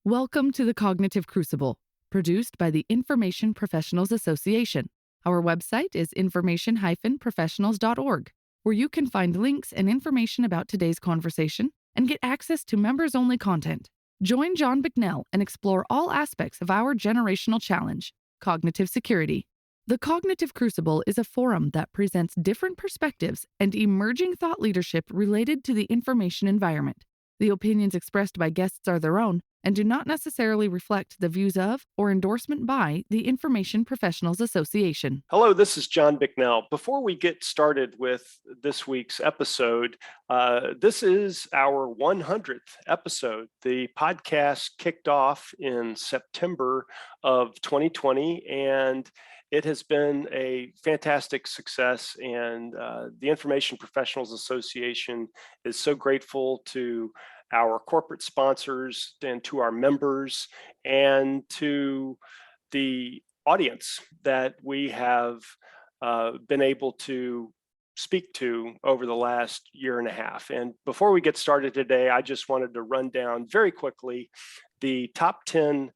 Welcome to the Cognitive Crucible, produced by the Information Professionals Association. Our website is information-professionals.org, where you can find links and information about today's conversation and get access to members-only content. Join John Bicknell and explore all aspects of our generational challenge, cognitive security. The Cognitive Crucible is a forum that presents different perspectives and emerging thought leadership related to the information environment. The opinions expressed by guests are their own and do not necessarily reflect the views of or endorsement by the Information Professionals Association. Hello, this is John Bicknell. Before we get started with this week's episode, this is our 100th episode. The podcast kicked off in September of 2020, and it has been a fantastic success, and the Information Professionals Association is so grateful to our corporate sponsors and to our members and to the audience that we have been able to speak to over the last year and a half. And before we get started today, I just wanted to run down very quickly the top 10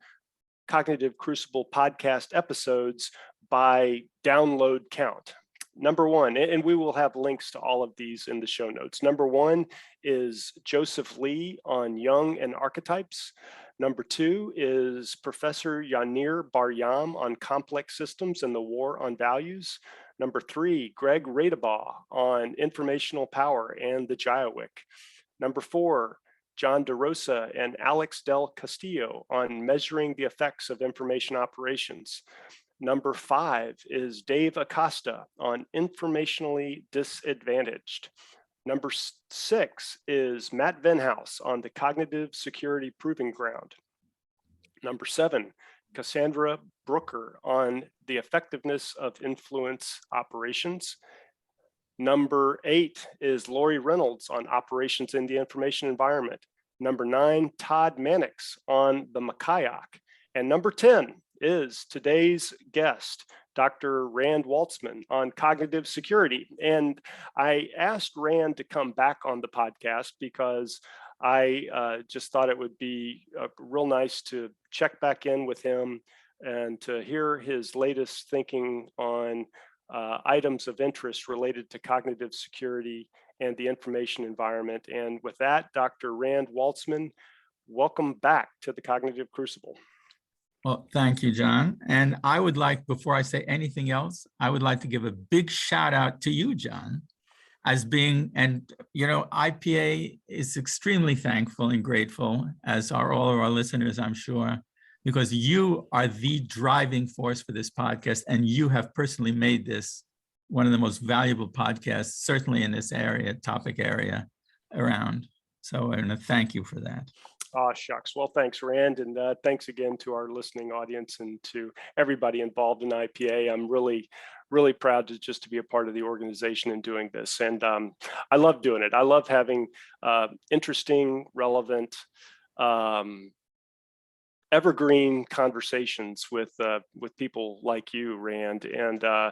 Cognitive Crucible podcast episodes by download count. Number one, and we will have links to all of these in the show notes. Number one is Joseph Lee on Jung and Archetypes. Number two is Professor Yaneer Bar-Yam on complex systems and the war on values. Number three, Greg Radabaugh on informational power and the GIOWIC. Number four, John DeRosa and Alex Del Castillo on measuring the effects of information operations. Number five is Dave Acosta on informationally disadvantaged. Number six is Matt Venhaus on the cognitive security proving ground. Number seven, Cassandra Brooker on the effectiveness of influence operations. Number eight is Lori Reynolds on operations in the information environment. Number nine, Todd Manyx on the MCIOC. And number 10 is today's guest, Dr. Rand Waltzman on cognitive security. And I asked Rand to come back on the podcast because I just thought it would be real nice to check back in with him and to hear his latest thinking on items of interest related to cognitive security and the information environment. And with that, Dr. Rand Waltzman, welcome back to the Cognitive Crucible. Well, thank you, John. And I would like, before I say anything else, I would like to give a big shout out to you, John, as being, and IPA is extremely thankful and grateful, as are all of our listeners, I'm sure, because you are the driving force for this podcast, and you have personally made this one of the most valuable podcasts, certainly in this area, topic area around. So I want to thank you for that. Oh, shucks. Well, thanks, Rand. And thanks again to our listening audience and to everybody involved in IPA. I'm really, really proud to be a part of the organization and doing this. And I love doing it. I love having interesting, relevant, evergreen conversations with people like you, Rand. And to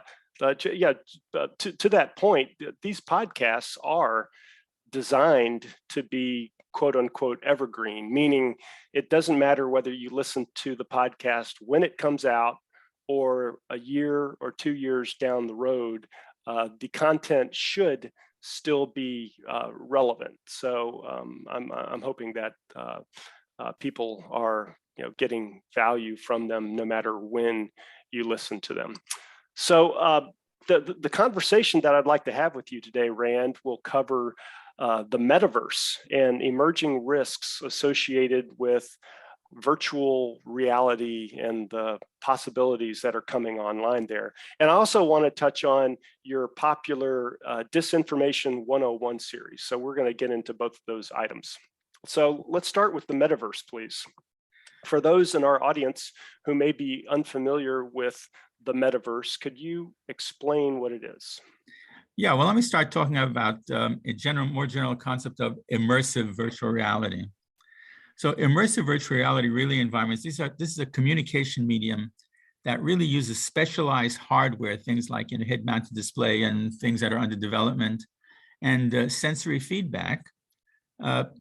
that point, these podcasts are designed to be quote unquote evergreen, meaning it doesn't matter whether you listen to the podcast when it comes out or a year or 2 years down the road, the content should still be relevant. So I'm hoping that people are getting value from them no matter when you listen to them. So the conversation that I'd like to have with you today, Rand, will cover the metaverse and emerging risks associated with virtual reality and the possibilities that are coming online there. And I also want to touch on your popular Disinformation 101 series. So we're going to get into both of those items. So let's start with the metaverse, please. For those in our audience who may be unfamiliar with the metaverse, could you explain what it is? Yeah, well, let me start talking about a more general concept of immersive virtual reality. So immersive virtual reality really environments, this is a communication medium that really uses specialized hardware, things like head-mounted display and things that are under development, and sensory feedback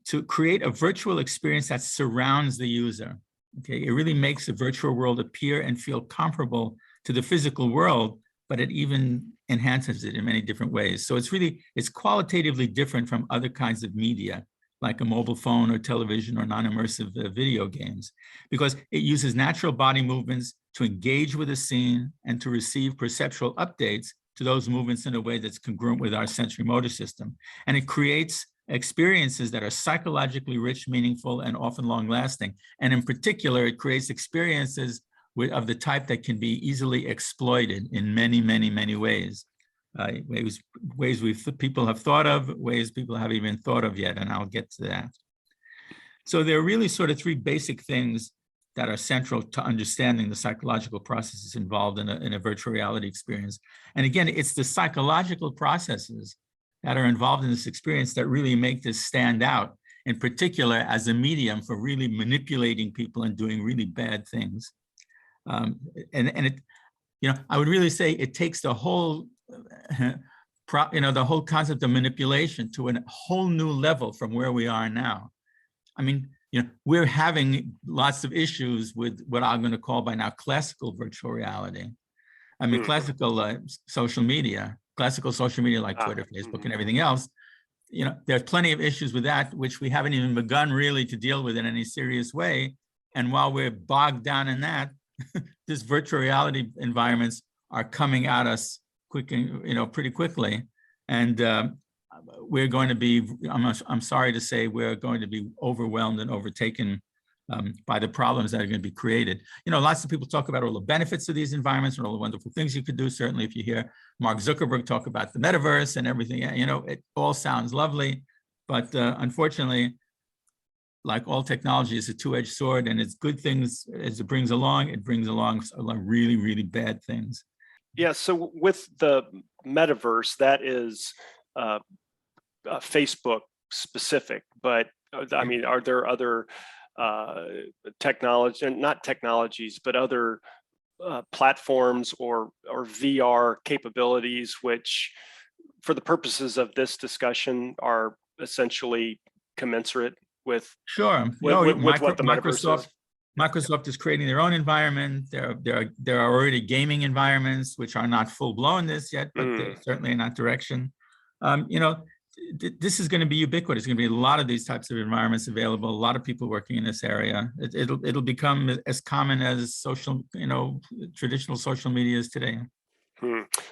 to create a virtual experience that surrounds the user. Okay, it really makes the virtual world appear and feel comparable to the physical world, but it even enhances it in many different ways. So it's qualitatively different from other kinds of media, like a mobile phone or television or non-immersive video games, because it uses natural body movements to engage with a scene and to receive perceptual updates to those movements in a way that's congruent with our sensory motor system. And it creates experiences that are psychologically rich, meaningful, and often long-lasting. And in particular, it creates experiences of the type that can be easily exploited in many, many, many ways. Ways people have thought of, ways people haven't even thought of yet, and I'll get to that. So there are really sort of three basic things that are central to understanding the psychological processes involved in a virtual reality experience. And again, it's the psychological processes that are involved in this experience that really make this stand out, in particular as a medium for really manipulating people and doing really bad things. And it, I would really say it takes the whole, the whole concept of manipulation to a whole new level from where we are now. I mean, we're having lots of issues with what I'm going to call by now classical virtual reality. I mean, classical social media like Twitter, Facebook, and everything else. There's plenty of issues with that, which we haven't even begun really to deal with in any serious way. And while we're bogged down in that, this virtual reality environments are coming at us pretty quickly. And we're going to be, I'm sorry to say, we're going to be overwhelmed and overtaken by the problems that are going to be created. Lots of people talk about all the benefits of these environments and all the wonderful things you could do. Certainly, if you hear Mark Zuckerberg talk about the metaverse and everything, it all sounds lovely. But unfortunately, like all technology, it's a two-edged sword, and it's good things as it brings along really, really bad things. Yeah, so with the metaverse, that is Facebook specific, but I mean, are there other technology, and not technologies, but other platforms or VR capabilities, which for the purposes of this discussion are essentially commensurate with what the metaverse is? Microsoft is creating their own environment. There are already gaming environments, which are not full blown this yet, but they're certainly in that direction. This is going to be ubiquitous. There's going to be a lot of these types of environments available. A lot of people working in this area. It'll become as common as traditional social media is today.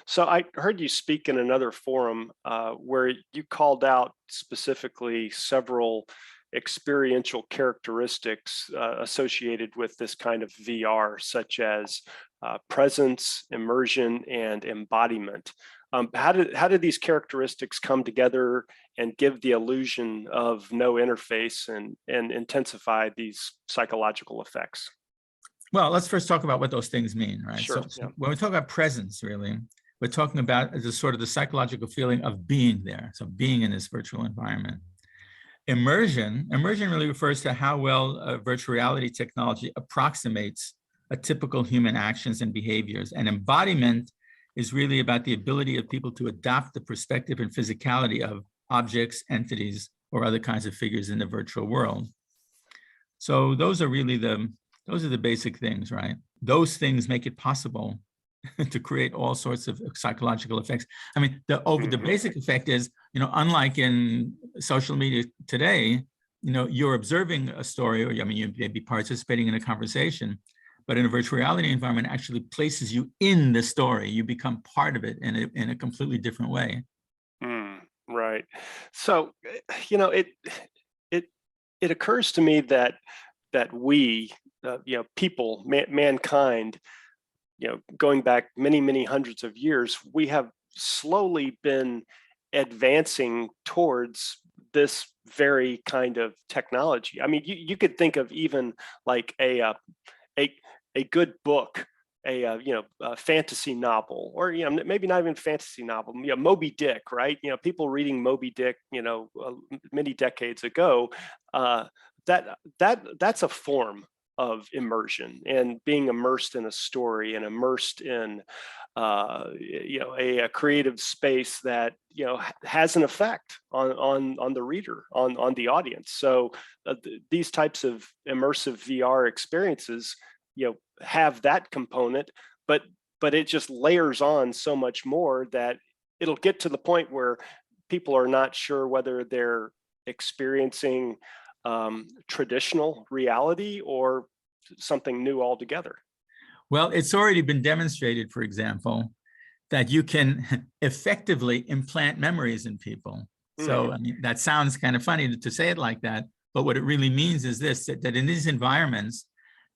So I heard you speak in another forum where you called out specifically several experiential characteristics associated with this kind of VR, such as presence, immersion, and embodiment. How did these characteristics come together and give the illusion of no interface and intensify these psychological effects? Well, let's first talk about what those things mean, right? Sure. So when we talk about presence, really, we're talking about the sort of the psychological feeling of being there, so being in this virtual environment. Immersion really refers to how well virtual reality technology approximates a typical human actions and behaviors. And embodiment is really about the ability of people to adopt the perspective and physicality of objects, entities, or other kinds of figures in the virtual world. So those are the basic things, right? Those things make it possible to create all sorts of psychological effects. I mean, the basic effect is, unlike in social media today, you're observing a story, or you may be participating in a conversation, but in a virtual reality environment actually places you in the story. You become part of it in a completely different way. Right. So, it occurs to me that we, people, mankind, going back many, many hundreds of years, we have slowly been advancing towards this very kind of technology. I mean, you could think of even like a good book, a fantasy novel, or maybe not even fantasy novel, Moby Dick, right? People reading Moby Dick, many decades ago. That's a form of immersion and being immersed in a story and immersed in a creative space that has an effect on the reader, on the audience. So these types of immersive VR experiences have that component, but it just layers on so much more that it'll get to the point where people are not sure whether they're experiencing traditional reality or something new altogether. Well, it's already been demonstrated, for example, that you can effectively implant memories in people. So I mean, that sounds kind of funny to say it like that, but what it really means is this, that in these environments,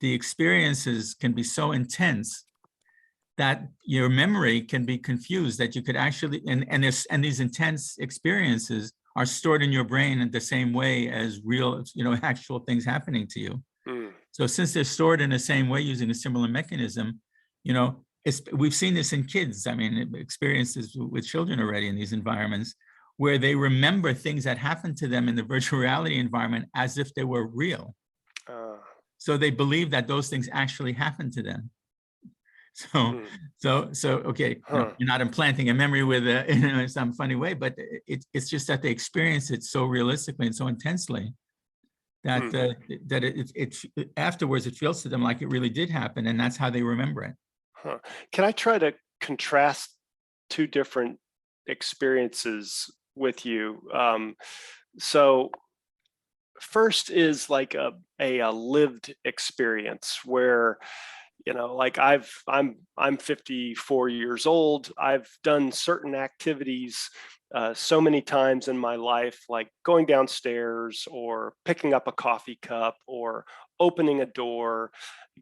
the experiences can be so intense that your memory can be confused, that you could actually, and these intense experiences are stored in your brain in the same way as real, actual things happening to you. So since they're stored in the same way using a similar mechanism, we've seen this in kids. I mean, experiences with children already in these environments where they remember things that happened to them in the virtual reality environment as if they were real. So they believe that those things actually happened to them. So okay, you're not implanting a memory with in some funny way, but it's just that they experience it so realistically and so intensely that it afterwards it feels to them like it really did happen, and that's how they remember it. Can I try to contrast two different experiences with you? So first is like a lived experience where like I'm 54 years old. I've done certain activities so many times in my life, like going downstairs or picking up a coffee cup or opening a door,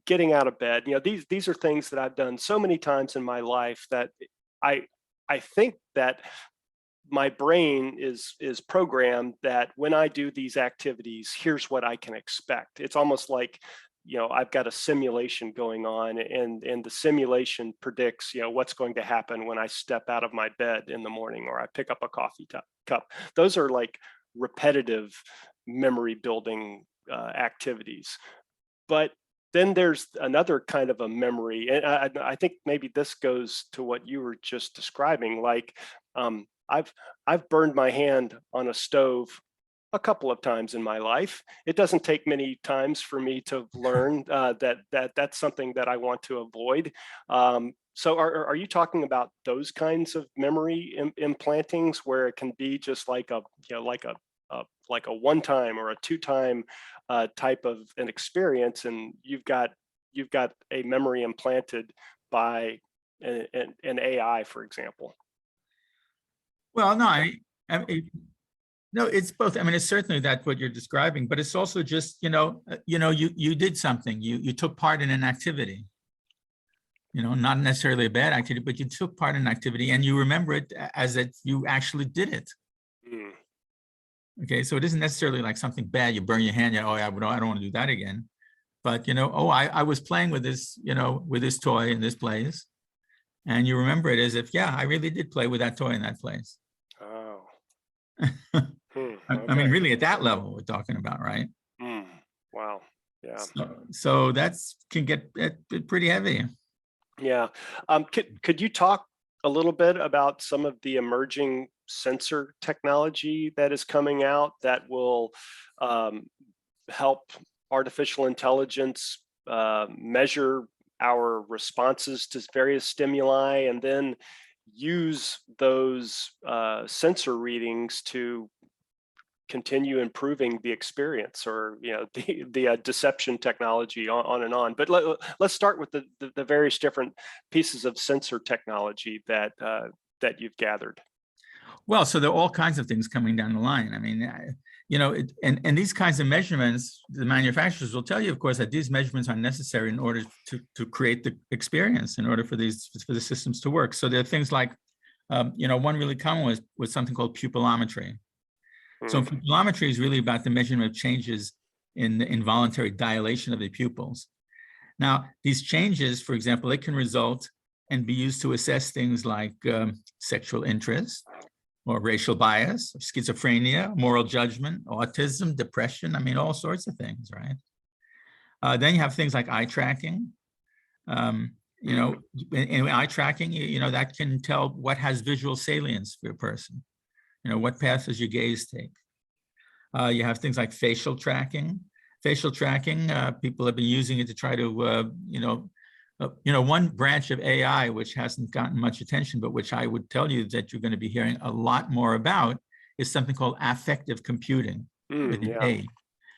getting out of bed. These are things that I've done so many times in my life that I think that my brain is programmed that when I do these activities, here's what I can expect. It's almost like I've got a simulation going on, and the simulation predicts what's going to happen when I step out of my bed in the morning or I pick up a coffee cup. Those are like repetitive memory building activities. But then there's another kind of a memory, and I think maybe this goes to what you were just describing. Like I've burned my hand on a stove a couple of times in my life. It doesn't take many times for me to learn that's something that I want to avoid. So are you talking about those kinds of memory implantings where it can be just like a one-time or a two-time type of an experience, and you've got a memory implanted by an AI, for example? Well, no, no, it's both. I mean, it's certainly that what you're describing, but it's also just, you did something, you took part in an activity, not necessarily a bad activity, but you took part in an activity and you remember it as that you actually did it. Okay, so it isn't necessarily like something bad, you burn your hand, oh, I don't want to do that again. But, I was playing with this, with this toy in this place. And you remember it as if, yeah, I really did play with that toy in that place. Oh. I mean, really at that level we're talking about, right? Wow. Yeah. So that's can get pretty heavy. Yeah. Could you talk a little bit about some of the emerging sensor technology that is coming out that will help artificial intelligence measure our responses to various stimuli, and then use those sensor readings to continue improving the experience, or the deception technology, on and on. But let's start with the various different pieces of sensor technology that you've gathered. Well, so there are all kinds of things coming down the line. I mean, and these kinds of measurements, the manufacturers will tell you, of course, that these measurements are necessary in order to create the experience, in order for the systems to work. So there are things like, one really common was something called pupillometry. So pupillometry is really about the measurement of changes in the involuntary dilation of the pupils. Now, these changes, for example, they can result and be used to assess things like sexual interest, or racial bias, or schizophrenia, moral judgment, autism, depression. I mean, all sorts of things, right? Then you have things like eye tracking. You know, in eye tracking, you know, that can tell what has visual salience for a person. You know, what path does your gaze take? You have things like facial tracking. Facial tracking, people have been using it to try to, one branch of AI, which hasn't gotten much attention, but which I would tell you that you're going to be hearing a lot more about, is something called affective computing with an A.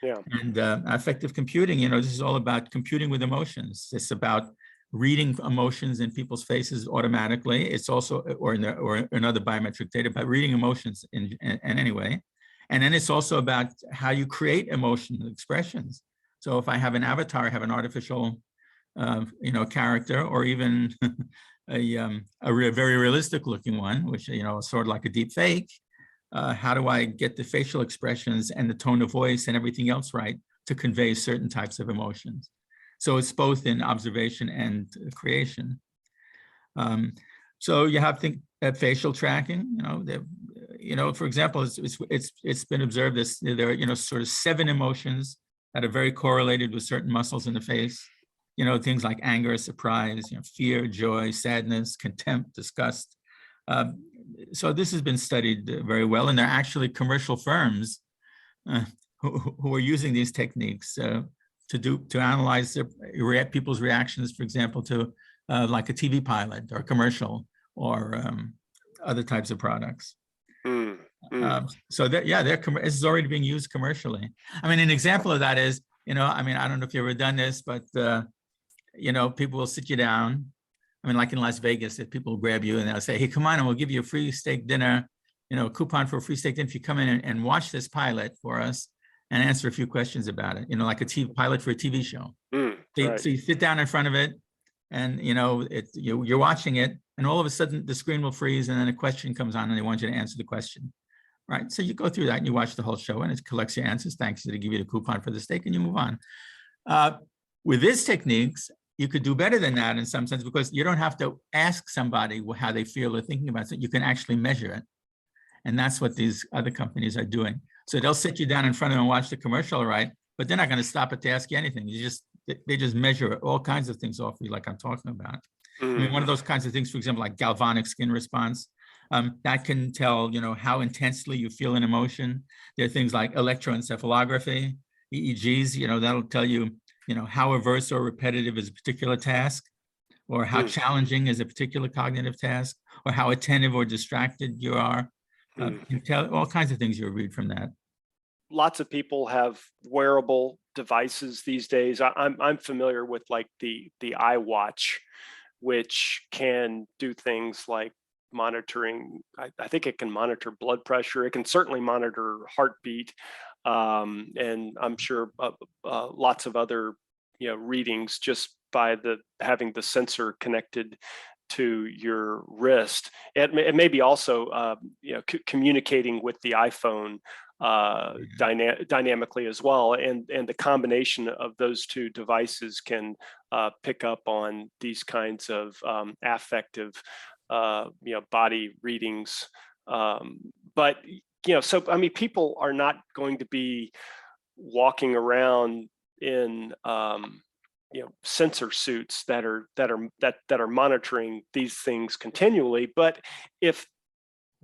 Yeah. And affective computing, you know, this is all about computing with emotions. It's about reading emotions in people's faces automatically. It's also, or in other biometric data, but reading emotions in any way. And then it's also about how you create emotional expressions. So if I have an avatar, I have an artificial, character, or even a very realistic looking one, which, you know, sort of like a deep fake. How do I get the facial expressions and the tone of voice and everything else right to convey certain types of emotions? So it's both in observation and creation. So you have facial tracking. For example, it's been observed that there are sort of 7 emotions that are very correlated with certain muscles in the face. You know, things like anger, surprise, fear, joy, sadness, contempt, disgust. So this has been studied very well, and there are actually commercial firms who are using these techniques to analyze people's reactions, for example, to like a TV pilot or a commercial or other types of products. So that, this is already being used commercially. I mean, an example of that is, I don't know if you've ever done this, but people will sit you down. I mean, like in Las Vegas, if people grab you and they'll say, hey, come on, and we'll give you a free steak dinner, a coupon for a free steak dinner if you come in and watch this pilot for us and answer a few questions about it, like a TV pilot for a TV show. Right. So you sit down in front of it and, you're watching it, and all of a sudden the screen will freeze and then a question comes on and they want you to answer the question, right? So you go through that and you watch the whole show and it collects your answers. Thanks, to give you the coupon for the steak and you move on. With these techniques, you could do better than that in some sense, because you don't have to ask somebody how they feel or thinking about it. You can actually measure it. And that's what these other companies are doing. So they'll sit you down in front of them and watch the commercial, right? But they're not going to stop it to ask you anything. They just measure all kinds of things off you, like I'm talking about. I mean, one of those kinds of things, for example, like galvanic skin response, that can tell, how intensely you feel an emotion. There are things like electroencephalography, EEGs, that'll tell you, how averse or repetitive is a particular task, or how challenging is a particular cognitive task, or how attentive or distracted you are. You can tell all kinds of things you'll read from that. Lots of people have wearable devices these days. I'm familiar with like the iWatch, which can do things like monitoring. I think it can monitor blood pressure. It can certainly monitor heartbeat, and I'm sure lots of other readings just by having the sensor connected to your wrist. It may be also communicating with the iPhone dynamically as well, and the combination of those two devices can pick up on these kinds of affective body readings. But so I mean, people are not going to be walking around in sensor suits that are monitoring these things continually. But if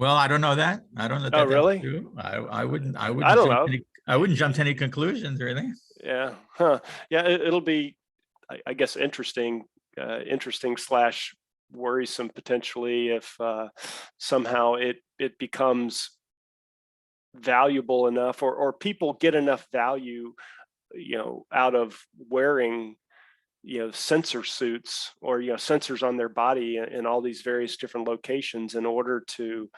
I don't know that. I don't know that. Oh, really? That's true. I wouldn't. I don't know. I wouldn't jump to any conclusions, really. Yeah. Huh. Yeah. It'll be, I guess, interesting / worrisome potentially if somehow it becomes valuable enough, or people get enough value, out of wearing sensor suits or sensors on their body in all these various different locations in order to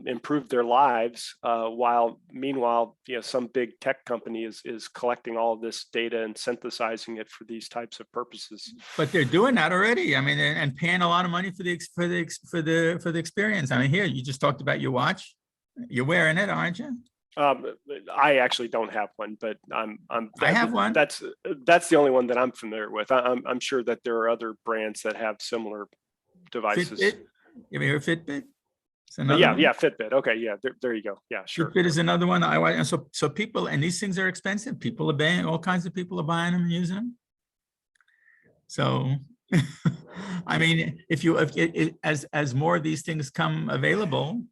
improve their lives, while meanwhile some big tech company is collecting all of this data and synthesizing it for these types of purposes. But they're doing that already. I mean, and paying a lot of money for the experience. I mean, here you just talked about your watch. You're wearing it, aren't you? I actually don't have one, but I have one. That's the only one that I'm familiar with. I'm sure that there are other brands that have similar devices. Fitbit? You ever hear of Fitbit? It's another Yeah, one. yeah, Fitbit. Okay, yeah, there you go. Yeah, sure. Fitbit is another one. And so people, and these things are expensive. People are buying, all kinds of people are buying them and using them. So, I mean, as more of these things come available,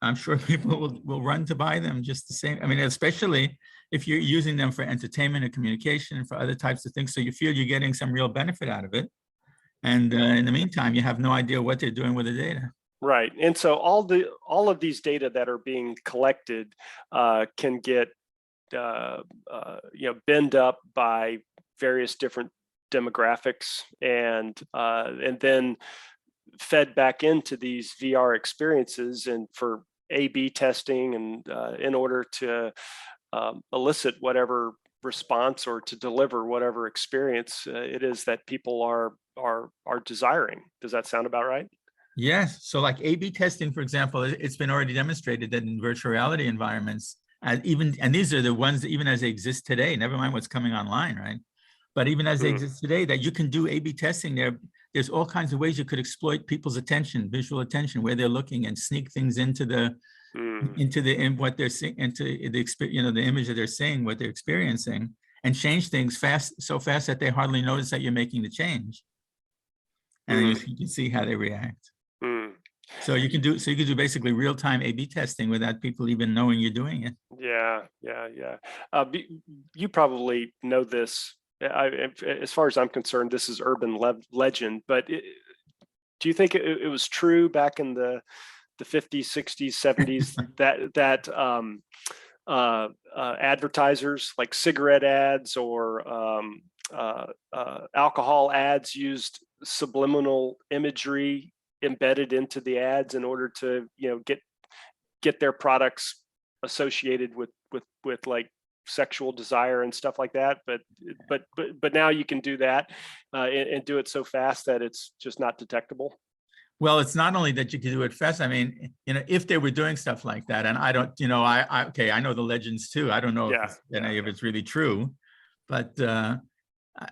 I'm sure people will run to buy them just the same. I mean, especially if you're using them for entertainment and communication and for other types of things. So you feel you're getting some real benefit out of it. And in the meantime, you have no idea what they're doing with the data. Right. And so all of these data that are being collected can get binned up by various different demographics and then fed back into these VR experiences and for A/B testing and in order to elicit whatever response or to deliver whatever experience it is that people are desiring. Does that sound about right? Yes. So like A/B testing, for example, it's been already demonstrated that in virtual reality environments, and these are the ones that even as they exist today, never mind what's coming online, right? But even as they exist today, that you can do A/B testing there. There's all kinds of ways you could exploit people's attention, visual attention, where they're looking, and sneak things into what they're seeing, into the image that they're seeing, what they're experiencing, and change things so fast that they hardly notice that you're making the change. And then you can see how they react. So you can do basically real-time A/B testing without people even knowing you're doing it. Yeah. You probably know this. As far as I'm concerned, this is urban legend. But do you think it was true back in the 50s, 60s, 70s that advertisers like cigarette ads or alcohol ads used subliminal imagery embedded into the ads in order to get their products associated with like sexual desire and stuff like that, but now you can do that and do it so fast that it's just not detectable? Well, it's not only that you can do it fast. I mean, if they were doing stuff like that, and I don't, I know the legends too. I don't know if it's really true, but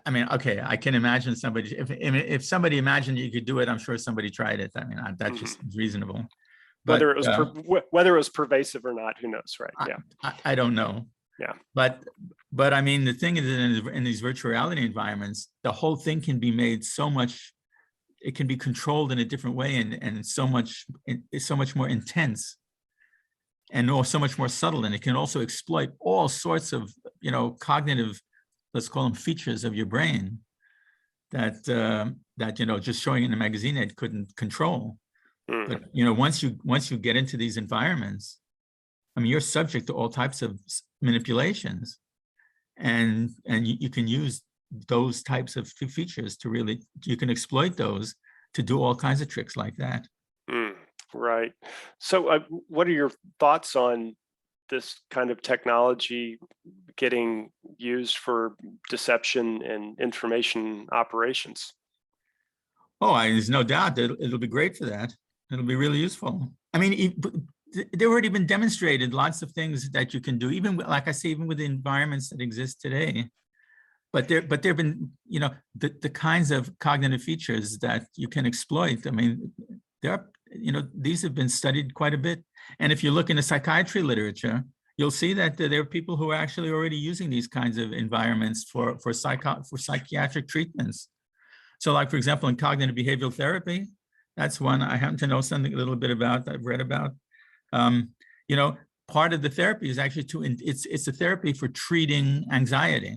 I mean, okay, I can imagine somebody, if somebody imagined you could do it, I'm sure somebody tried it. I mean, that just seems reasonable. But, whether it was pervasive or not, who knows, right? Yeah, I don't know. Yeah, but I mean, the thing is, in these virtual reality environments, the whole thing can be made so much. It can be controlled in a different way, and it's so much more intense, and so much more subtle, and it can also exploit all sorts of cognitive, let's call them features of your brain that just showing in a magazine it couldn't control. But once you get into these environments, I mean, you're subject to all types of manipulations, and you can use those types of features to you can exploit those to do all kinds of tricks like that. Right. So what are your thoughts on this kind of technology getting used for deception and information operations? Oh, there's no doubt that it'll be great for that. It'll be really useful. I mean, there already been demonstrated lots of things that you can do, even like I say, even with the environments that exist today. But there've been, the kinds of cognitive features that you can exploit. I mean, these have been studied quite a bit. And if you look in the psychiatry literature, you'll see that there are people who are actually already using these kinds of environments for psychiatric treatments. So like, for example, in cognitive behavioral therapy, that's one I happen to know something a little bit about, I've read about. Part of the therapy is actually it's a therapy for treating anxiety.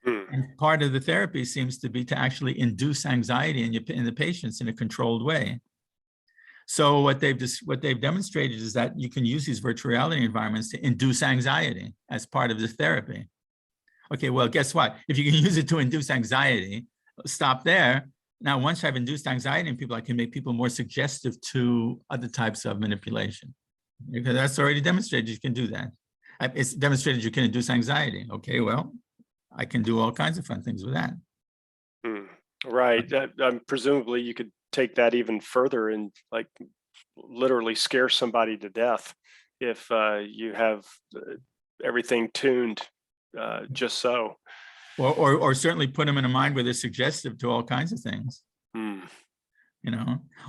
And part of the therapy seems to be to actually induce anxiety in the patients in a controlled way. So what they've demonstrated is that you can use these virtual reality environments to induce anxiety as part of the therapy. Okay, well, guess what? If you can use it to induce anxiety, stop there. Now, once I've induced anxiety in people, I can make people more suggestive to other types of manipulation. Because that's already demonstrated you can do that. It's demonstrated you can induce anxiety. Okay, well, I can do all kinds of fun things with that. Right. Presumably you could take that even further and like literally scare somebody to death if you have everything tuned just so. Or certainly put them in a mind where they're suggestive to all kinds of things.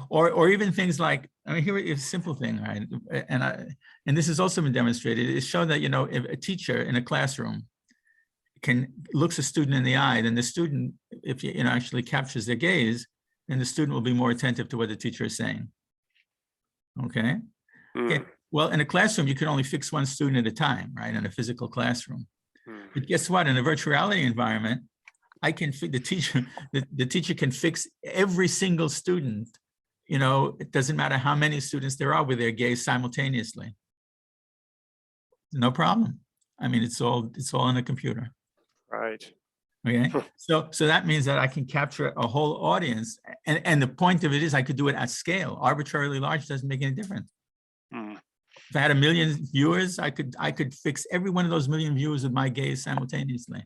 or even things like, I mean, here is a simple thing, right? And this has also been demonstrated. It's shown that, if a teacher in a classroom looks a student in the eye, then the student, if actually captures their gaze, then the student will be more attentive to what the teacher is saying. Okay. Okay. Well, in a classroom, you can only fix one student at a time, right? In a physical classroom. But guess what? In a virtual reality environment, the teacher can fix every single student. It doesn't matter how many students there are with their gaze simultaneously. No problem. I mean, it's all in a computer. Right. Okay. So that means that I can capture a whole audience. And the point of it is I could do it at scale. Arbitrarily large doesn't make any difference. If I had 1 million viewers, I could fix every one of those 1 million viewers with my gaze simultaneously.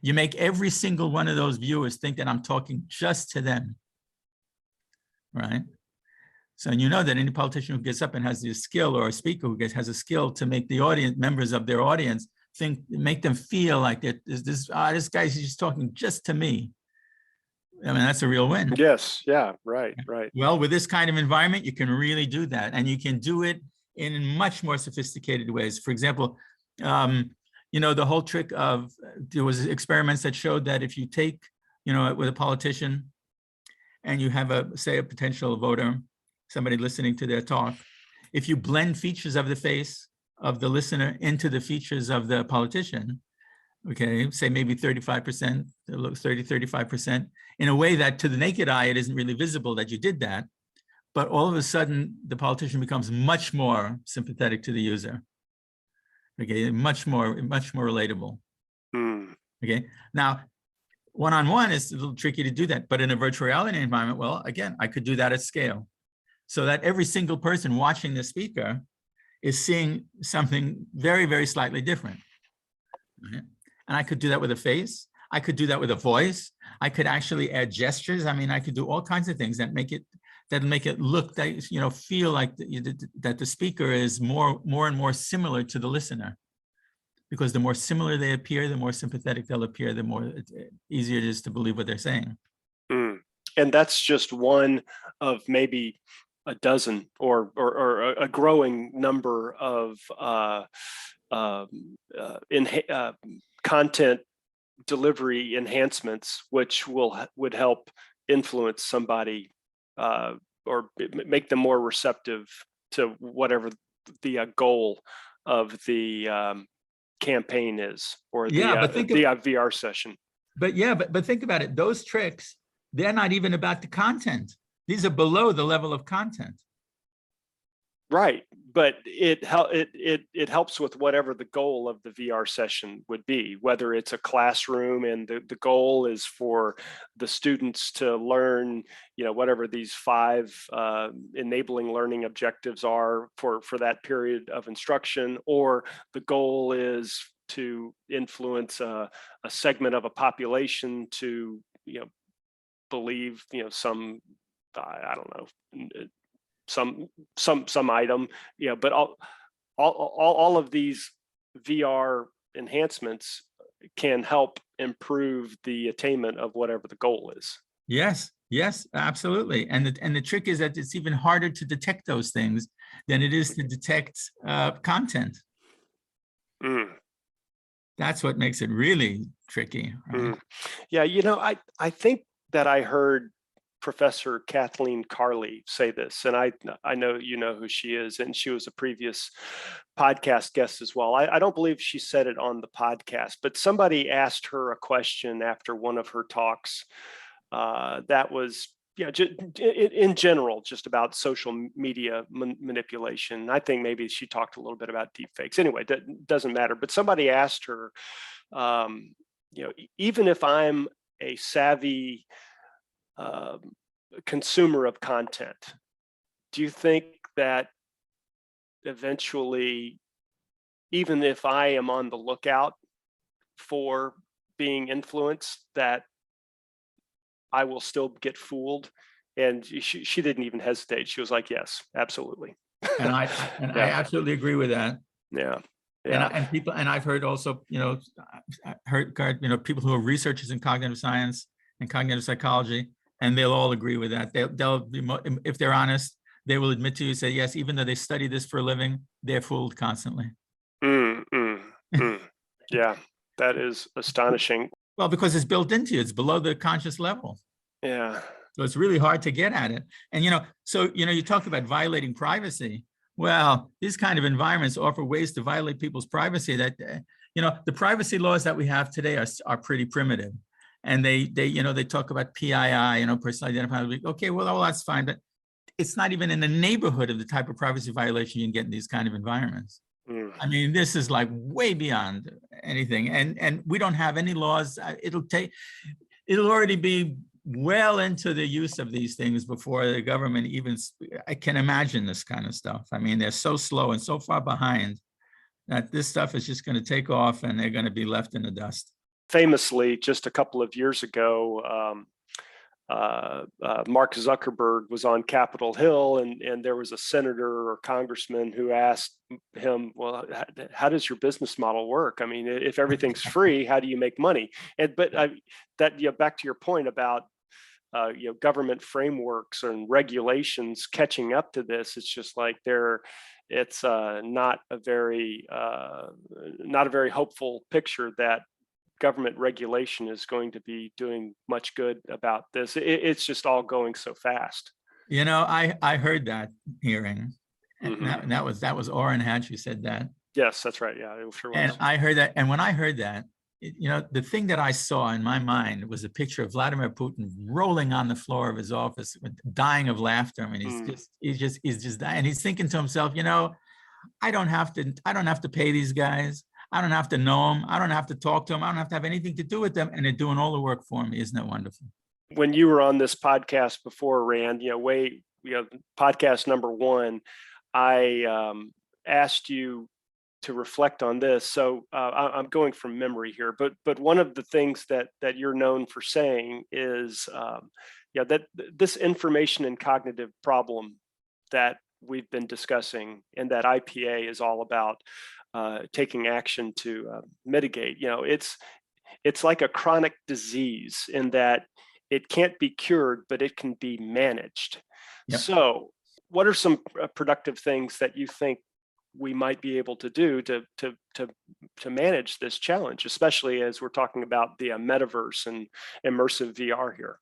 You make every single one of those viewers think that I'm talking just to them, right? So that any politician who gets up and has the skill, or a speaker who has a skill to make the audience, members of their audience, make them feel like that this guy's just talking just to me. I mean, that's a real win. Yes. Yeah. Right. Right. Well, with this kind of environment, you can really do that, and you can do it in much more sophisticated ways. For example, the whole trick of, there was experiments that showed that if you take, with a politician, and you have say a potential voter, somebody listening to their talk, if you blend features of the face of the listener into the features of the politician, okay, say maybe 35%, 35%, in a way that to the naked eye, it isn't really visible that you did that. But all of a sudden, the politician becomes much more sympathetic to the user. Okay, much more relatable. Okay, now, one-on-one is a little tricky to do that, but in a virtual reality environment, well, again, I could do that at scale. So that every single person watching the speaker is seeing something very, very slightly different. Okay? And I could do that with a face. I could do that with a voice. I could actually add gestures. I mean, I could do all kinds of things that make it look, that feel like that the speaker is more and more similar to the listener. Because the more similar they appear, the more sympathetic they'll appear, the more easier it is to believe what they're saying. And that's just one of maybe a dozen or a growing number of content delivery enhancements, which would help influence somebody or make them more receptive to whatever the goal of the campaign is, or the VR session. But think about it. Those tricks, they're not even about the content. These are below the level of content. Right, but it helps with whatever the goal of the VR session would be, whether it's a classroom and the goal is for the students to learn, whatever these 5 enabling learning objectives are for that period of instruction, or the goal is to influence a segment of a population to, believe, some, I don't know, some item, but all of these VR enhancements can help improve the attainment of whatever the goal is. Yes, absolutely. And the trick is that it's even harder to detect those things than it is to detect content. That's what makes it really tricky. Right? Yeah, I think that I heard Professor Kathleen Carley say this, and I know you know who she is, and she was a previous podcast guest as well. I don't believe she said it on the podcast, but somebody asked her a question after one of her talks that was, in general, just about social media manipulation. I think maybe she talked a little bit about deepfakes. Anyway, that doesn't matter. But somebody asked her, even if I'm a savvy consumer of content, do you think that eventually, even if I am on the lookout for being influenced, that I will still get fooled? And she didn't even hesitate. She was like, yes, absolutely. And I absolutely agree with that. Yeah. And I've heard also, people who are researchers in cognitive science and cognitive psychology And they'll all agree with that. They'll be, if they're honest, they will admit to you, say, yes, even though they study this for a living, they're fooled constantly. Yeah, that is astonishing. Well, because it's built into you, it's below the conscious level. Yeah. So it's really hard to get at it. And, you talk about violating privacy. Well, these kind of environments offer ways to violate people's privacy that, the privacy laws that we have today are pretty primitive. And they talk about PII, personally identified. Okay, well, all that's fine, but it's not even in the neighborhood of the type of privacy violation you can get in these kind of environments. I mean, this is like way beyond anything. And we don't have any laws. It'll already be well into the use of these things before the government even, I can imagine this kind of stuff. I mean, they're so slow and so far behind that this stuff is just going to take off and they're going to be left in the dust. Famously, just a couple of years ago, Mark Zuckerberg was on Capitol Hill, and there was a senator or congressman who asked him, well, how does your business model work? I mean, if everything's free, how do you make money? But back to your point about government frameworks and regulations catching up to this, it's just like it's not a very hopeful picture that government regulation is going to be doing much good about this. It's just all going so fast. I heard that hearing. And that was Orrin Hatch who said that. Yes, that's right. Yeah, it sure was. And I heard that. And when I heard that, the thing that I saw in my mind was a picture of Vladimir Putin rolling on the floor of his office, dying of laughter. I mean, he's just dying. And he's thinking to himself, I don't have to pay these guys. I don't have to know them. I don't have to talk to them. I don't have to have anything to do with them. And they're doing all the work for me. Isn't that wonderful? When you were on this podcast before, Rand, podcast number 1, I asked you to reflect on this. So I'm going from memory here, but one of the things that you're known for saying is that this information and cognitive problem that we've been discussing and that IPA is all about taking action to mitigate. It's like a chronic disease in that it can't be cured, but it can be managed. Yep. So what are some productive things that you think we might be able to do to manage this challenge, especially as we're talking about the metaverse and immersive VR here?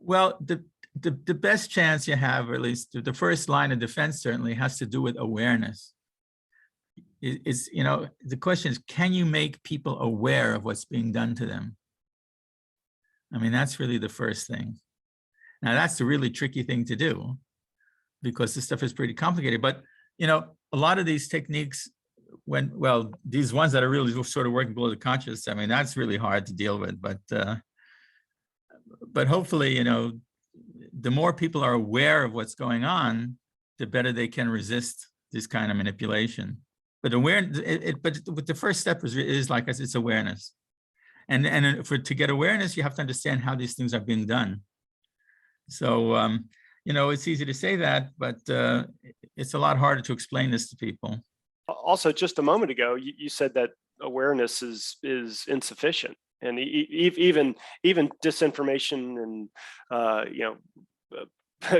Well, the best chance you have, or at least the first line of defense, certainly has to do with awareness. The question is, can you make people aware of what's being done to them? I mean, that's really the first thing. Now, that's the really tricky thing to do because this stuff is pretty complicated. But, a lot of these techniques, these ones that are really sort of working below the conscious, I mean, that's really hard to deal with. But hopefully, the more people are aware of what's going on, the better they can resist this kind of manipulation. But but the first step is like I said, it's awareness. And to get awareness, you have to understand how these things are being done. So, it's easy to say that, but it's a lot harder to explain this to people. Also, just a moment ago, you said that awareness is insufficient, and even disinformation and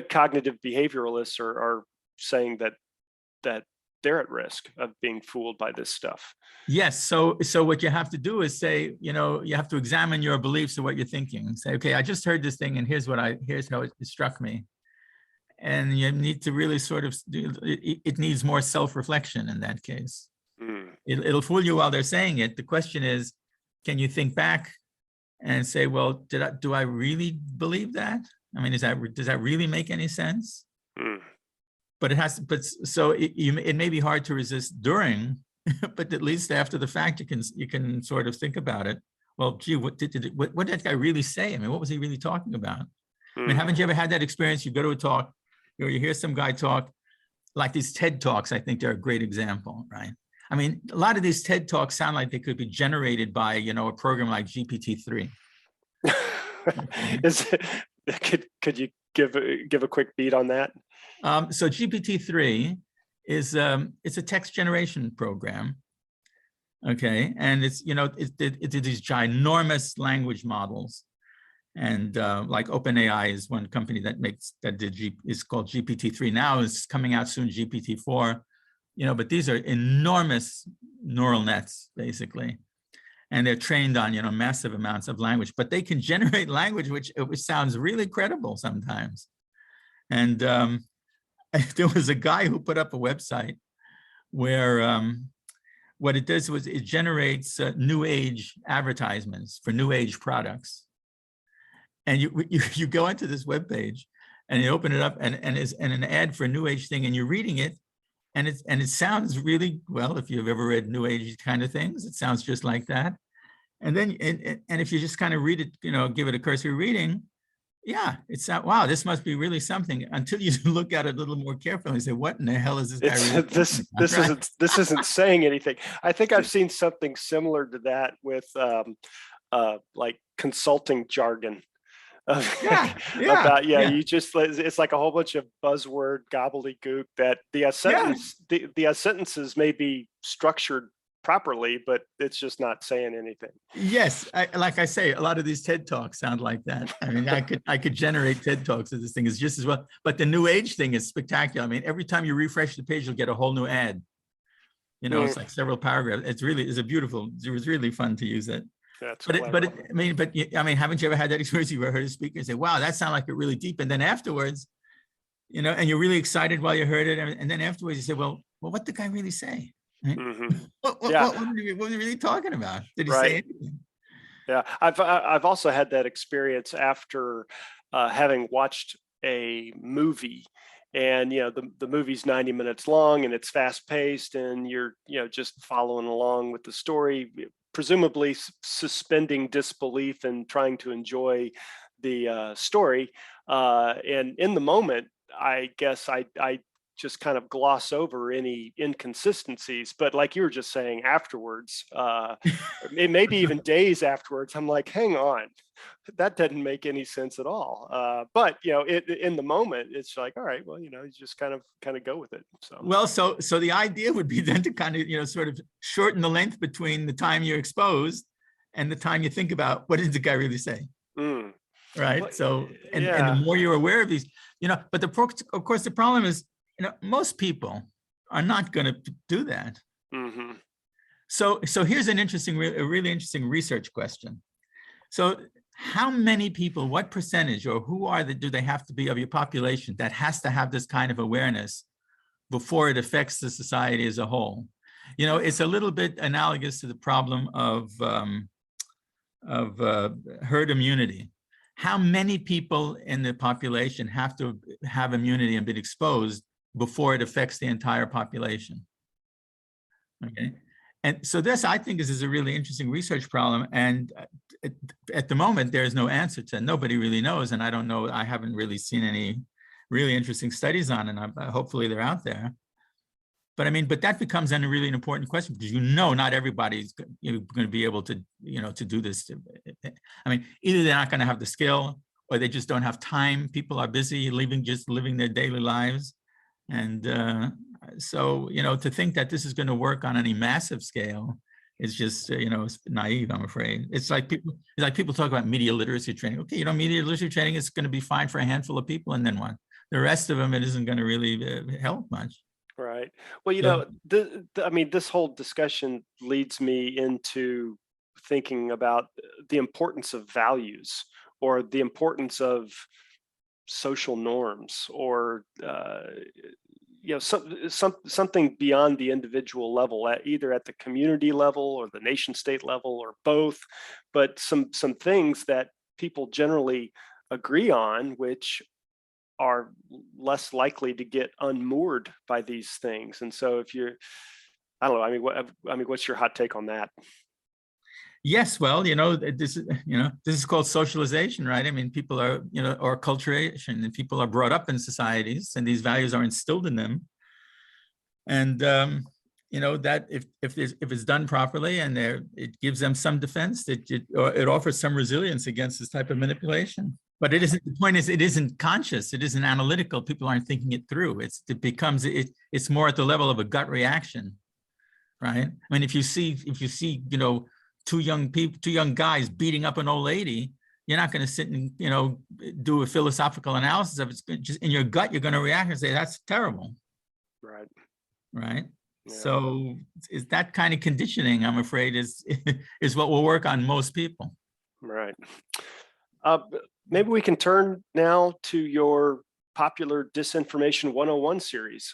cognitive behavioralists are saying that they're at risk of being fooled by this stuff. Yes. So what you have to do is say, you have to examine your beliefs of what you're thinking. Say, okay, I just heard this thing, and here's how it struck me. And you need to really sort of, it needs more self-reflection in that case. It'll fool you while they're saying it. The question is, can you think back and say, well, do I really believe that? I mean, does that really make any sense? But it may be hard to resist during, but at least after the fact, you can sort of think about it. Well, gee, what did that guy really say? I mean, what was he really talking about? I mean, haven't you ever had that experience? You go to a talk, or you hear some guy talk, like these TED Talks. I think they're a great example, right? I mean, a lot of these TED Talks sound like they could be generated by, a program like GPT-3. Could you give a quick beat on that? So GPT-3 is it's a text generation program, okay, and it's it's these ginormous language models, And like OpenAI is one company is called GPT-3 now, is coming out soon, GPT-4, but these are enormous neural nets, basically. And they're trained on, massive amounts of language, but they can generate language which sounds really credible sometimes. And there was a guy who put up a website where what it does was it generates new age advertisements for new age products. And you go into this webpage and you open it up and an ad for a new age thing, and you're reading it, and it sounds really, well, if you've ever read new age kind of things, it sounds just like that. And then and if you just kind of read it, give it a cursory reading, yeah, it's wow, this must be really something, until you look at it a little more carefully and say, what in the hell is this guy really this isn't saying anything. I think I've seen something similar to that with like consulting jargon. You just, it's like a whole bunch of buzzword gobbledygook that the sentences may be structured properly, but it's just not saying anything. Yes, like I say, a lot of these TED Talks sound like that. I mean, I could generate TED Talks of this thing is just as well. But the new age thing is spectacular. I mean, every time you refresh the page, you'll get a whole new ad. It's like several paragraphs. It was really fun to use it. Haven't you ever had that experience? You ever heard a speaker and say, wow, that sounded like it really deep. And then afterwards, and you're really excited while you heard it. And then afterwards you say, well, what did the guy really say? Right? Mm-hmm. What was he really talking about? Did he say anything? Yeah, I've also had that experience after having watched a movie. And the movie's 90 minutes long, and it's fast paced, and you're just following along with the story, presumably suspending disbelief and trying to enjoy the story. And in the moment, I guess I just kind of gloss over any inconsistencies. But like you were just saying, afterwards, maybe even days afterwards, I'm like, hang on, that doesn't make any sense at all. But in the moment, it's like, all right, well, you just kind of go with it. So so the idea would be then to kind of sort of shorten the length between the time you're exposed and the time you think about what did the guy really say. Right. Well, so and the more you're aware of these, but of course the problem is, most people are not going to do that. Mm-hmm. So here's a really interesting research question. So how many people, what percentage, or who do they have to be of your population that has to have this kind of awareness before it affects the society as a whole? It's a little bit analogous to the problem of herd immunity. How many people in the population have to have immunity and been exposed before it affects the entire population? Okay. And so this, I think, is a really interesting research problem. And at the moment, there is no answer to it. Nobody really knows. And I don't know, I haven't really seen any really interesting studies on it. And hopefully they're out there. But that becomes then a really important question, because not everybody's going to be able to, to do this. I mean, either they're not going to have the skill, or they just don't have time. People are busy living their daily lives. And so, to think that this is going to work on any massive scale is just, it's naive, I'm afraid. It's like people talk about media literacy training. Okay, media literacy training is going to be fine for a handful of people, and then what? The rest of them, it isn't going to really help much. Right. Well, this whole discussion leads me into thinking about the importance of values, or the importance of social norms, or something beyond the individual level, either at the community level or the nation state level, or both, but some things that people generally agree on, which are less likely to get unmoored by these things. And so if you're, I don't know, what's your hot take on that? Yes, well, this is called socialization, right? I mean, people are, or acculturation, and people are brought up in societies, and these values are instilled in them. And that if it's done properly, and it gives them some defense, it offers some resilience against this type of manipulation. But it isn't. The point is, it isn't conscious. It isn't analytical. People aren't thinking it through. It's more at the level of a gut reaction, right? I mean, if you see, two young guys beating up an old lady, you're not going to sit and, do a philosophical analysis of it. It's just in your gut, you're going to react and say, that's terrible. Right. Right. Yeah. So is that kind of conditioning, I'm afraid, is what will work on most people. Right. Maybe we can turn now to your popular Disinformation 101 series.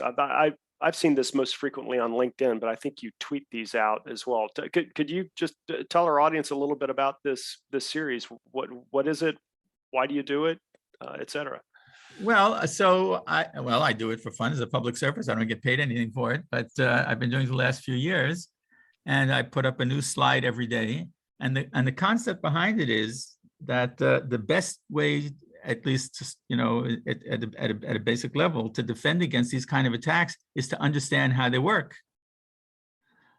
I've seen this most frequently on LinkedIn, but I think you tweet these out as well. Could you just tell our audience a little bit about this series? What is it? Why do you do it? Et cetera. Well, I do it for fun as a public service. I don't get paid anything for it, but I've been doing it the last few years, and I put up a new slide every day. And the concept behind it is that the best way, at least at a basic level, to defend against these kind of attacks is to understand how they work.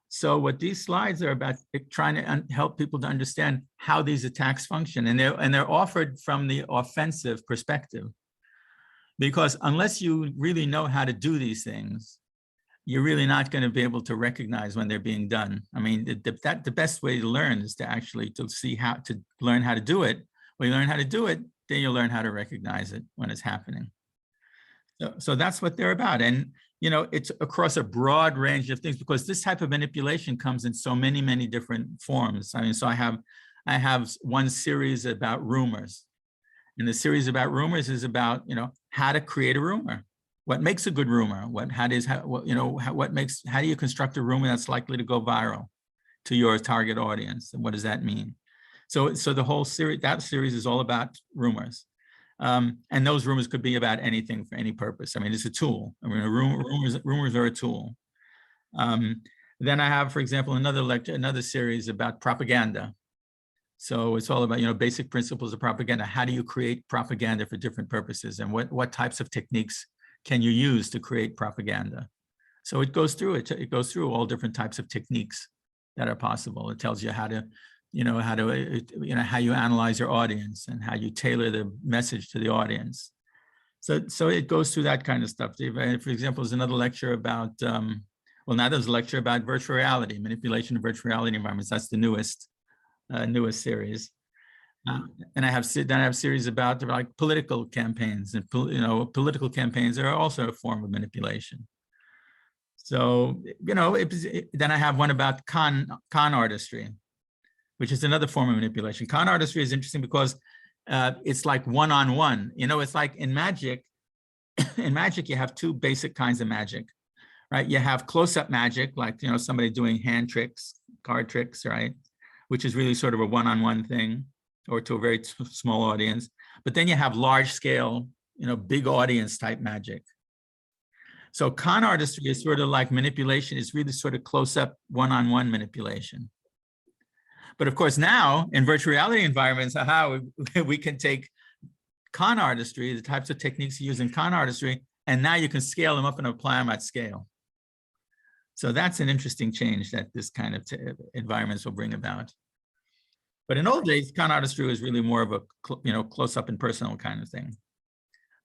So what these slides are about, trying to help people to understand how these attacks function, and they're offered from the offensive perspective. Because unless you really know how to do these things, you're really not going to be able to recognize when they're being done. I mean, the best way to learn is to actually learn how to do it. When you learn how to do it, then you'll learn how to recognize it when it's happening. So that's what they're about. And, it's across a broad range of things, because this type of manipulation comes in so many, many different forms. I mean, so I have one series about rumors. And the series about rumors is about, how to create a rumor. What makes a good rumor? How do you construct a rumor that's likely to go viral to your target audience? And what does that mean? So the whole series, that series is all about rumors. And those rumors could be about anything for any purpose. I mean, it's a tool. I mean, rumors are a tool. Then I have, for example, another series about propaganda. So it's all about, basic principles of propaganda. How do you create propaganda for different purposes? And what types of techniques can you use to create propaganda? So it goes through it goes through all different types of techniques that are possible. It tells you how you analyze your audience and how you tailor the message to the audience. So it goes through that kind of stuff. For example, there's another lecture about, now there's a lecture about virtual reality, manipulation of virtual reality environments. That's the newest series. And I have series about like political campaigns, and political campaigns are also a form of manipulation. So, then I have one about con artistry, which is another form of manipulation. Con artistry is interesting because it's like one-on-one. It's like in magic. In magic, you have two basic kinds of magic, right? You have close-up magic, like somebody doing hand tricks, card tricks, right? Which is really sort of a one-on-one thing, or to a very small audience. But then you have large-scale, big audience type magic. So con artistry is sort of like manipulation. It's really sort of close-up, one-on-one manipulation. But of course, now in virtual reality environments, we can take con artistry, the types of techniques you use in con artistry, and now you can scale them up and apply them at scale. So that's an interesting change that this kind of environments will bring about. But in old days, con artistry was really more of a close-up and personal kind of thing.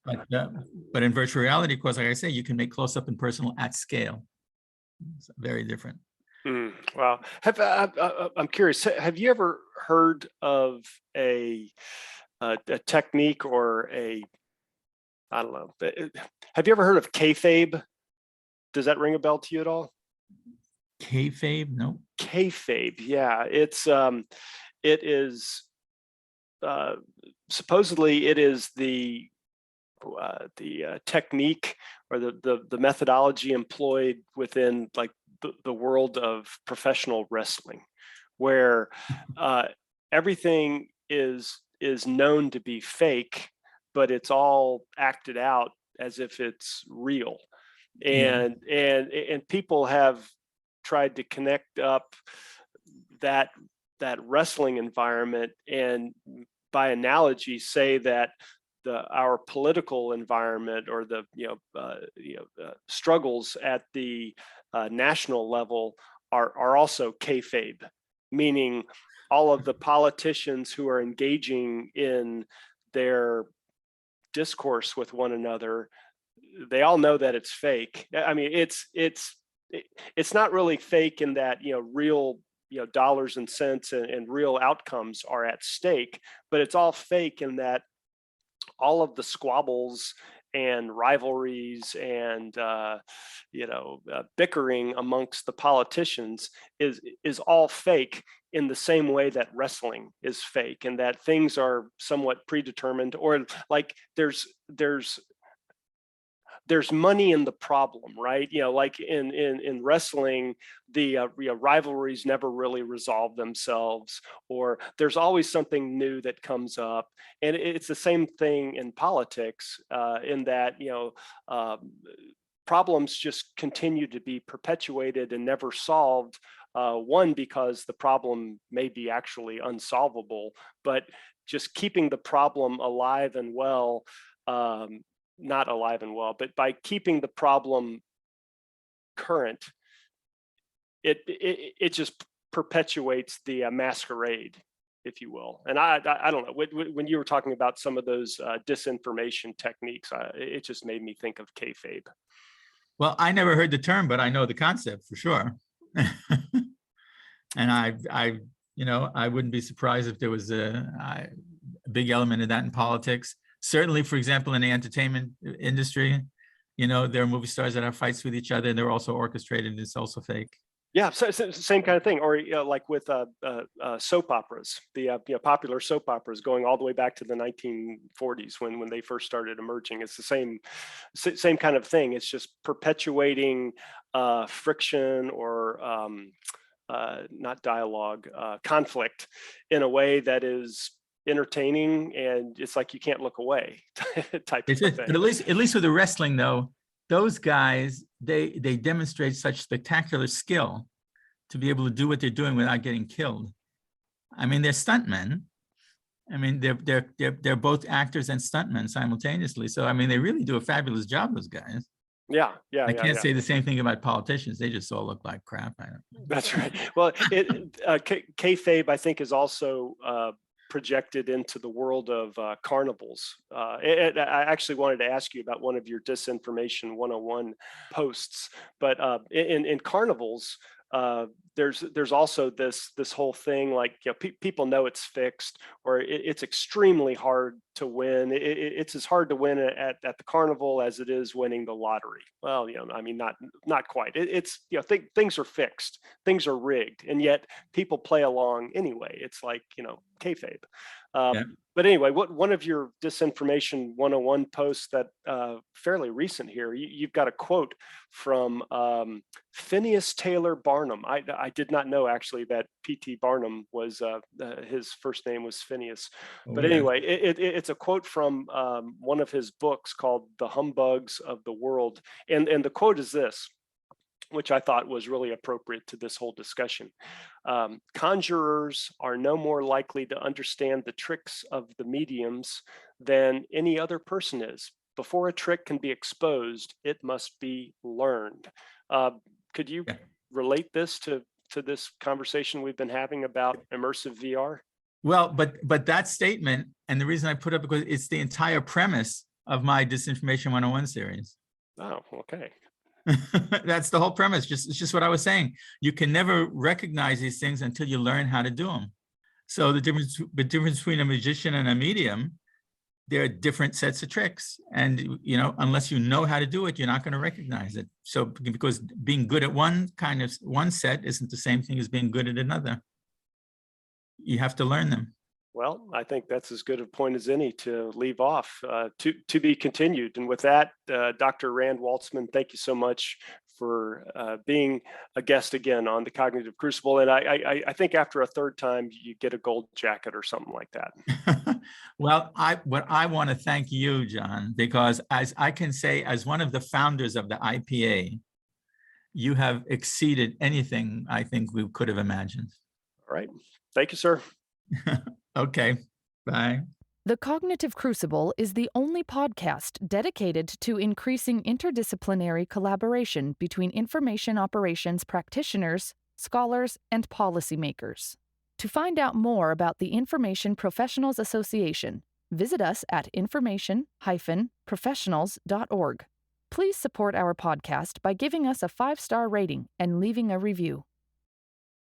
But in virtual reality, of course, like I say, you can make close-up and personal at scale. It's very different. Wow. I'm curious. Have you ever heard of a technique or I don't know. Have you ever heard of Kayfabe? Does that ring a bell to you at all? Kayfabe? No. Kayfabe, yeah. It is supposedly it is the technique or the methodology employed within like the world of professional wrestling, where everything is known to be fake, but it's all acted out as if it's real. And people have tried to connect up that wrestling environment, and by analogy say that our political environment or the struggles at the national level are also kayfabe, meaning all of the politicians who are engaging in their discourse with one another, they all know that it's fake. I mean, it's not really fake in that real dollars and cents and real outcomes are at stake, but it's all fake in that all of the squabbles and rivalries and bickering amongst the politicians is all fake, in the same way that wrestling is fake, and that things are somewhat predetermined, or like there's money in the problem, right? Like in wrestling, the rivalries never really resolve themselves, or there's always something new that comes up. And it's the same thing in politics, in that problems just continue to be perpetuated and never solved. One, because the problem may be actually unsolvable, but just keeping the problem alive and well. Not alive and well, but by keeping the problem current, it just perpetuates the masquerade, if you will. And I don't know, when you were talking about some of those disinformation techniques, it just made me think of kayfabe. Well, I never heard the term, but I know the concept for sure. And I wouldn't be surprised if there was a big element of that in politics. Certainly, for example, in the entertainment industry, there are movie stars that have fights with each other, and they're also orchestrated. It's also fake. Yeah, so same kind of thing. Or like with soap operas, the popular soap operas going all the way back to the 1940s when they first started emerging. It's the same kind of thing. It's just perpetuating friction or not dialogue, conflict in a way that is entertaining, and it's like you can't look away type of thing. But at least with the wrestling, though, those guys, they demonstrate such spectacular skill to be able to do what they're doing without getting killed. I mean, they're stuntmen. I mean, they're both actors and stuntmen simultaneously. So I mean, they really do a fabulous job, those guys. Yeah. I can't say the same thing about politicians. They just all look like crap. That's right. Well, kayfabe, I think, is also projected into the world of carnivals. I actually wanted to ask you about one of your Disinformation 101 posts, but in carnivals, there's also this whole thing, like people know it's fixed, or it's extremely hard to win. It's as hard to win at the carnival as it is winning the lottery. Well, I mean, not quite. It's things are fixed, things are rigged, and yet people play along anyway. It's like kayfabe. But anyway, one of your Disinformation 101 posts that fairly recent here, you've got a quote from Phineas Taylor Barnum. I did not know actually that P.T. Barnum was his first name was Phineas. But anyway, it's a quote from one of his books called The Humbugs of the World. And the quote is this, which I thought was really appropriate to this whole discussion. Conjurers are no more likely to understand the tricks of the mediums than any other person is. Before a trick can be exposed, it must be learned. Could you relate this to this conversation we've been having about immersive VR? Well, but that statement, and the reason I put up, because it's the entire premise of my Disinformation 101 series. Oh, okay. That's the whole premise. It's just what I was saying. You can never recognize these things until you learn how to do them. So the difference between a magician and a medium, there are different sets of tricks. And, unless you know how to do it, you're not going to recognize it. So because being good at one set isn't the same thing as being good at another. You have to learn them. Well, I think that's as good a point as any to leave off, to be continued. And with that, Dr. Rand Waltzman, thank you so much for being a guest again on the Cognitive Crucible. And I think after a third time, you get a gold jacket or something like that. Well, I want to thank you, John, because as I can say, as one of the founders of the IPA, you have exceeded anything I think we could have imagined. All right. Thank you, sir. Okay, bye. The Cognitive Crucible is the only podcast dedicated to increasing interdisciplinary collaboration between information operations practitioners, scholars, and policymakers. To find out more about the Information Professionals Association, visit us at information-professionals.org. Please support our podcast by giving us a 5-star rating and leaving a review.